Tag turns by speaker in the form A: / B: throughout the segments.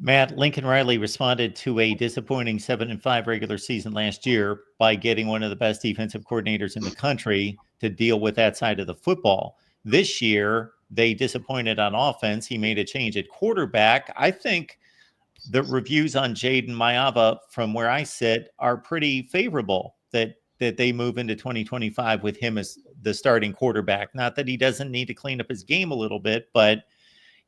A: Matt, Lincoln Riley responded to a disappointing 7-5 regular season last year by getting one of the best defensive coordinators in the country to deal with that side of the football. This year, they disappointed on offense. He made a change at quarterback. I think the reviews on Jayden Maiava, from where I sit, are pretty favorable that they move into 2025 with him as the starting quarterback. Not that he doesn't need to clean up his game a little bit, but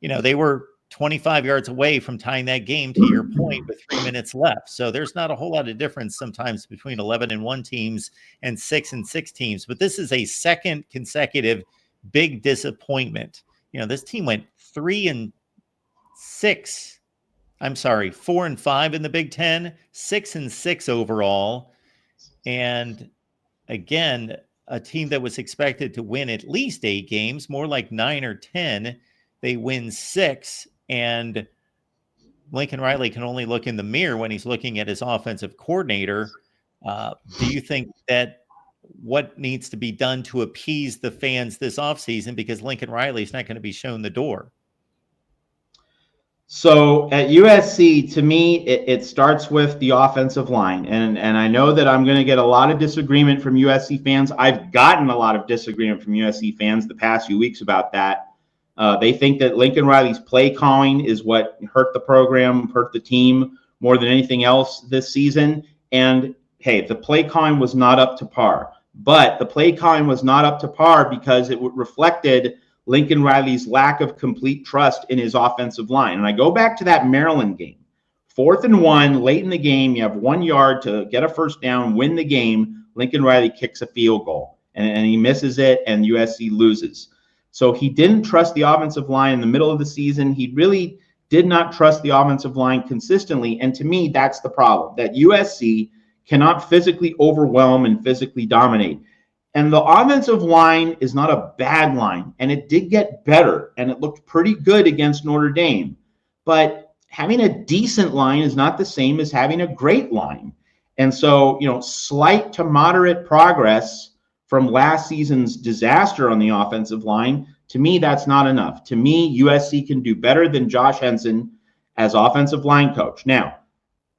A: they were 25 yards away from tying that game, to your point, with 3 minutes left. So there's not a whole lot of difference sometimes between 11-1 teams and 6-6 teams. But this is a second consecutive big disappointment. This team went 3-6. I'm sorry, 4-5 in the Big Ten, 6-6 overall. And again, a team that was expected to win at least 8 games, more like 9 or 10. They win 6, and Lincoln Riley can only look in the mirror when he's looking at his offensive coordinator. Do you think that what needs to be done to appease the fans this offseason, because Lincoln Riley is not going to be shown the door?
B: So at USC, to me, it starts with the offensive line. And I know that I'm going to get a lot of disagreement from USC fans. I've gotten a lot of disagreement from USC fans the past few weeks about that. They think that Lincoln Riley's play calling is what hurt the program, hurt the team more than anything else this season. And hey, the play calling was not up to par. But the play calling was not up to par because it reflected Lincoln Riley's lack of complete trust in his offensive line. And I go back to that Maryland game. 4th and 1, late in the game, you have 1 yard to get a first down, win the game. Lincoln Riley kicks a field goal, and he misses it, and USC loses. So he didn't trust the offensive line in the middle of the season. He really did not trust the offensive line consistently. And to me, that's the problem, that USC cannot physically overwhelm and physically dominate. And the offensive line is not a bad line, and it did get better, and it looked pretty good against Notre Dame. But having a decent line is not the same as having a great line. And so, slight to moderate progress from last season's disaster on the offensive line, to me, that's not enough. To me, USC can do better than Josh Henson as offensive line coach. Now,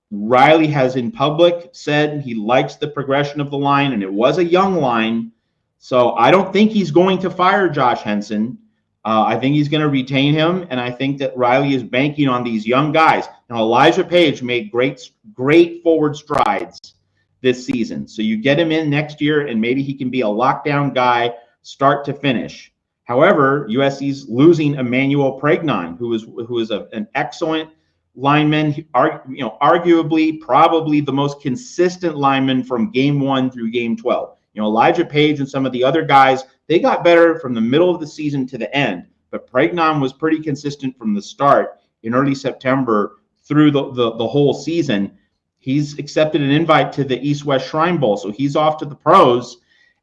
B: Riley has in public said he likes the progression of the line, and it was a young line. So I don't think he's going to fire Josh Henson. I think he's going to retain him, and I think that Riley is banking on these young guys. Now, Elijah Page made great forward strides this season. So you get him in next year, and maybe he can be a lockdown guy start to finish. However, USC's losing Emmanuel Pregnon, who is an excellent lineman, arguably probably the most consistent lineman from game 1 through game 12. Elijah Page and some of the other guys, they got better from the middle of the season to the end, but Pregnon was pretty consistent from the start in early September through the whole season. He's accepted an invite to the East-West Shrine Bowl, so he's off to the pros.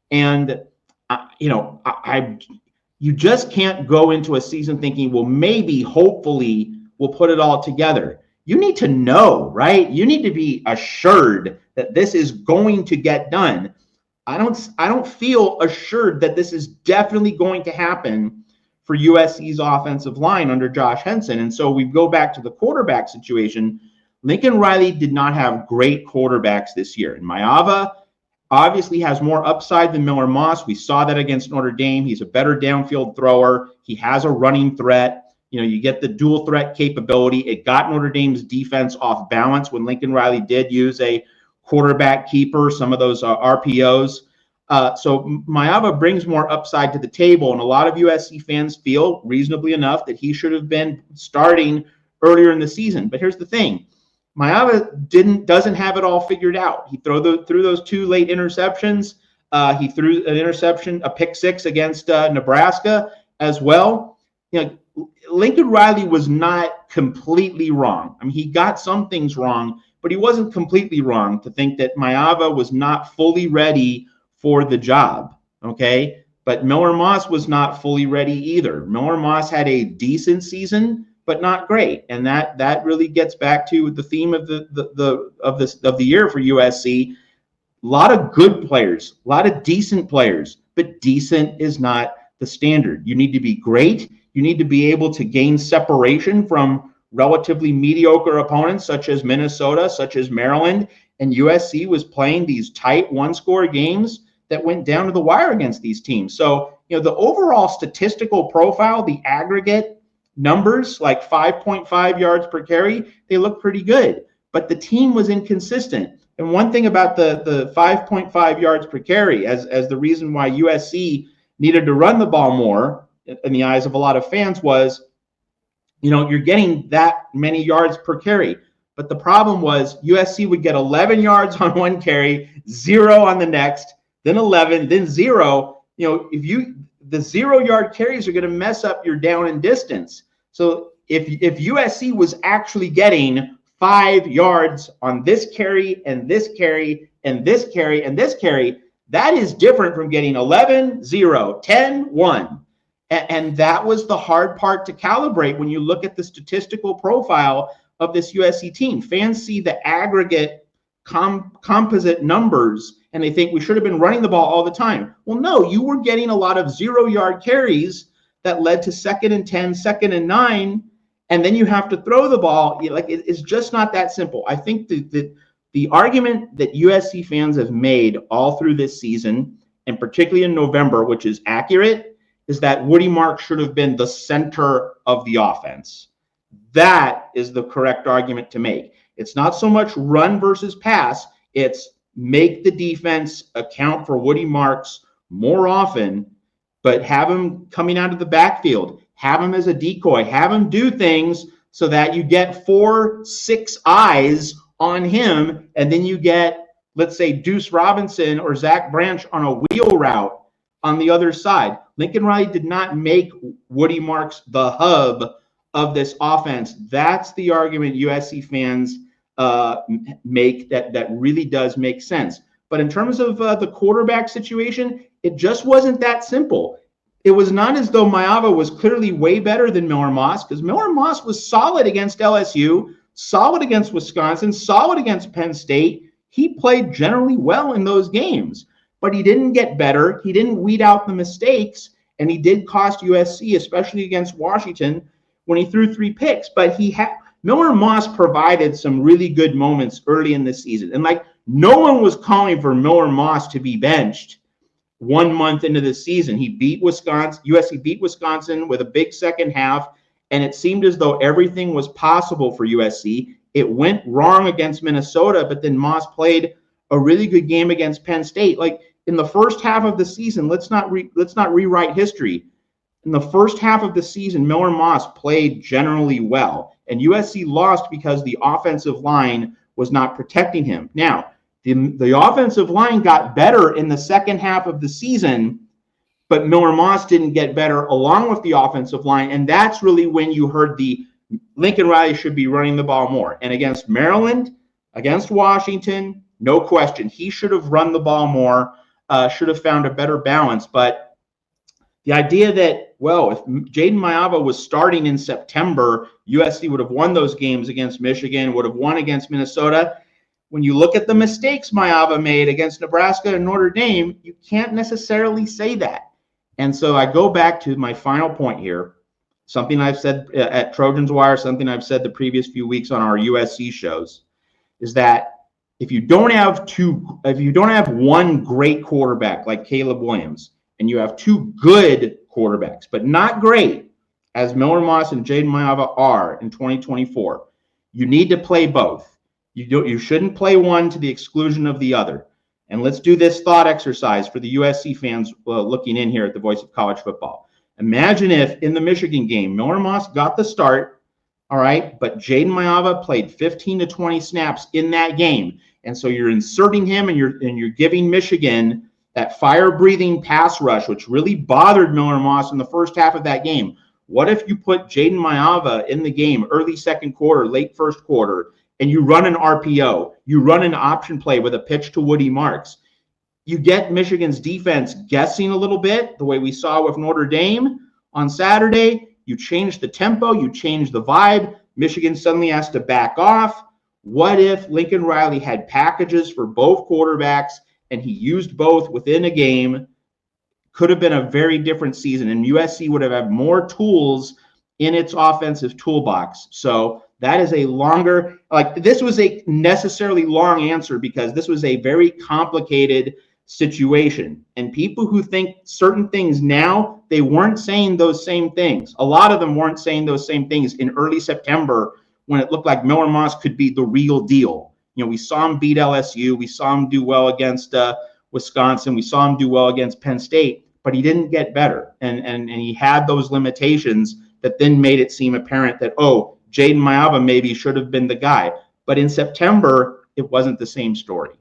B: And you just can't go into a season thinking, well, maybe, hopefully, we'll put it all together. You need to know, right? You need to be assured that this is going to get done. I don't feel assured that this is definitely going to happen for USC's offensive line under Josh Henson. And so we go back to the quarterback situation. Lincoln Riley did not have great quarterbacks this year. And Maiava obviously has more upside than Miller Moss. We saw that against Notre Dame. He's a better downfield thrower. He has a running threat. You get the dual threat capability. It got Notre Dame's defense off balance when Lincoln Riley did use a quarterback keeper, some of those RPOs. So Maiava brings more upside to the table, and a lot of USC fans feel reasonably enough that he should have been starting earlier in the season. But here's the thing. Maiava doesn't have it all figured out. He threw those 2 late interceptions. He threw an interception, a pick 6 against Nebraska as well. Lincoln Riley was not completely wrong. I mean, he got some things wrong, but he wasn't completely wrong to think that Maiava was not fully ready for the job, okay? But Miller Moss was not fully ready either. Miller Moss had a decent season, but not great, and that really gets back to the theme of the year for USC. A lot of good players, a lot of decent players, but decent is not the standard. You need to be great. You need to be able to gain separation from relatively mediocre opponents such as Minnesota, such as Maryland, and USC was playing these tight one-score games that went down to the wire against these teams. So, the overall statistical profile, the aggregate numbers, like 5.5 yards per carry, they look pretty good. But the team was inconsistent. And one thing about the 5.5 yards per carry as the reason why USC needed to run the ball more in the eyes of a lot of fans was, you're getting that many yards per carry. But the problem was USC would get 11 yards on one carry, 0 on the next, then 11, then 0. The 0-yard carries are going to mess up your down and distance. So if USC was actually getting 5 yards on this carry and this carry and this carry and this carry, that is different from getting 11, 0, 10, 1. And that was the hard part to calibrate when you look at the statistical profile of this USC team. Fans see the aggregate composite numbers and they think we should have been running the ball all the time. Well, no, you were getting a lot of 0-yard carries that led to 2nd and 10, 2nd and 9, and then you have to throw the ball. It's just not that simple. I think the argument that USC fans have made all through this season, and particularly in November, which is accurate, is that Woody Marks should have been the center of the offense. That is the correct argument to make. It's not so much run versus pass, it's make the defense account for Woody Marks more often, but have him coming out of the backfield, have him as a decoy, have him do things so that you get 4, 6 eyes on him, and then you get, let's say, Deuce Robinson or Zach Branch on a wheel route on the other side. Lincoln Riley did not make Woody Marks the hub of this offense. That's the argument USC fans make that really does make sense. But in terms of the quarterback situation, it just wasn't that simple. It was not as though Maiava was clearly way better than Miller Moss, because Miller Moss was solid against LSU, solid against Wisconsin, solid against Penn State. He played generally well in those games, but he didn't get better. He didn't weed out the mistakes, and he did cost USC, especially against Washington, when he threw 3 picks. But Miller Moss provided some really good moments early in the season. And no one was calling for Miller Moss to be benched 1 month into the season. He beat Wisconsin. USC beat Wisconsin with a big second half, and it seemed as though everything was possible for USC. It went wrong against Minnesota, but then Moss played a really good game against Penn State. In the first half of the season, let's not rewrite history. In the first half of the season, Miller Moss played generally well, and USC lost because the offensive line was not protecting him. Now, the offensive line got better in the second half of the season, but Miller Moss didn't get better along with the offensive line, and that's really when you heard the Lincoln Riley should be running the ball more. And against Maryland, against Washington, no question, he should have run the ball more, should have found a better balance. But the idea that, well, if Jayden Maiava was starting in September, USC would have won those games against Michigan, would have won against Minnesota. When you look at the mistakes Maiava made against Nebraska and Notre Dame, you can't necessarily say that. And so I go back to my final point here, something I've said at Trojans Wire, something I've said the previous few weeks on our USC shows, is that if you don't have one great quarterback like Caleb Williams, and you have 2 good quarterbacks, but not great, as Miller Moss and Jayden Maiava are in 2024, you need to play both. You shouldn't play one to the exclusion of the other. And let's do this thought exercise for the USC fans looking in here at the Voice of College Football. Imagine if in the Michigan game, Miller Moss got the start, all right, but Jayden Maiava played 15 to 20 snaps in that game. And so you're inserting him and you're giving Michigan that fire-breathing pass rush, which really bothered Miller Moss in the first half of that game. What if you put Jayden Maiava in the game early second quarter, late first quarter, and you run an RPO, you run an option play with a pitch to Woody Marks? You get Michigan's defense guessing a little bit, the way we saw with Notre Dame on Saturday. You change the tempo, you change the vibe. Michigan suddenly has to back off. What if Lincoln Riley had packages for both quarterbacks and he used both within a game? Could have been a very different season, and USC would have had more tools in its offensive toolbox. So that is a longer, like this was a necessarily long answer because this was a very complicated situation. And people who think certain things now, they weren't saying those same things. A lot of them weren't saying those same things in early September when it looked like Miller Moss could be the real deal. You know, we saw him beat LSU. We saw him do well against Wisconsin. We saw him do well against Penn State, but he didn't get better. And he had those limitations that then made it seem apparent that, oh, Jayden Maiava maybe should have been the guy. But in September, it wasn't the same story.